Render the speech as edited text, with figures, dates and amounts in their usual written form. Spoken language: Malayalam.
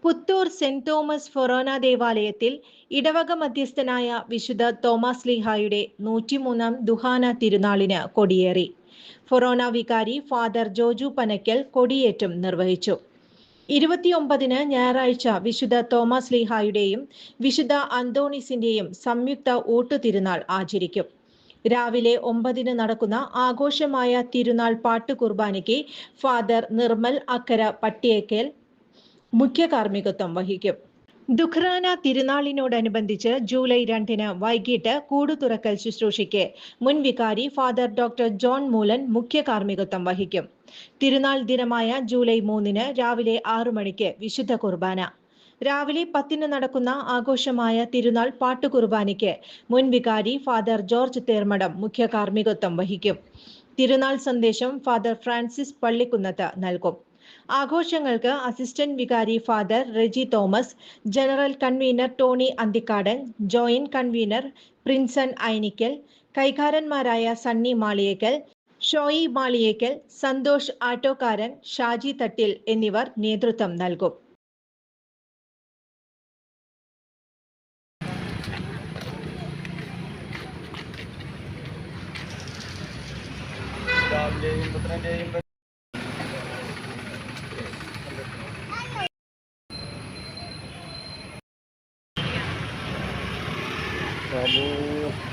പുത്തൂർ സെന്റ് തോമസ് ഫൊറോന ദേവാലയത്തിൽ ഇടവക മധ്യസ്ഥനായ വിശുദ്ധ തോമസ് ലീഹായുടെ 103-ാം ദുഹാന തിരുനാളിന് കൊടിയേറി. ഫൊറോന വികാരി ഫാദർ ജോജു പനക്കൽ കൊടിയേറ്റം നിർവഹിച്ചു. 29-ന് ഞായറാഴ്ച വിശുദ്ധ തോമസ് ലീഹായുടെയും വിശുദ്ധ അന്തോണീസിന്റെയും സംയുക്ത ഊട്ടുതിരുനാൾ ആചരിക്കും. രാവിലെ 9-ന് നടക്കുന്ന ആഘോഷമായ തിരുനാൾ പാട്ടുകുർബാനയ്ക്ക് ഫാദർ നിർമ്മൽ അക്കര പട്ടിയേക്കൽ മുഖ്യ കാർമ്മികത്വം വഹിക്കും. ദുഖ്റാന തിരുനാളിനോടനുബന്ധിച്ച് ജൂലൈ 2-ന് വൈകിട്ട് കൂടുതുറക്കൽ ശുശ്രൂഷയ്ക്ക് മുൻ വികാരി ഫാദർ ഡോക്ടർ ജോൺ മൂലൻ മുഖ്യ കാർമ്മികത്വം വഹിക്കും. തിരുനാൾ ദിനമായ ജൂലൈ 3-ന് രാവിലെ 6 മണിക്ക് വിശുദ്ധ കുർബാന. രാവിലെ 10-ന് നടക്കുന്ന ആഘോഷമായ തിരുനാൾ പാട്ടുകുർബാനയ്ക്ക് മുൻ വികാരി ഫാദർ ജോർജ് തേർമഠം മുഖ്യ കാർമ്മികത്വം വഹിക്കും. തിരുനാൾ സന്ദേശം ഫാദർ ഫ്രാൻസിസ് പള്ളിക്കുന്നത്ത് നൽകും. ആഘോഷങ്ങൾക്ക് അസിസ്റ്റന്റ് വികാരി father Reji Thomas, general convener Tony Anthikkadan, joint convener Prinson Ainikkal, കൈകാരന്മാരായ സണ്ണി മാളിയേക്കൽ, ഷോയി മാളിയേക്കൽ, സന്തോഷ് ആട്ടോക്കാരൻ, ഷാജി തട്ടിൽ എന്നിവർ നേതൃത്വം നൽകും. Babu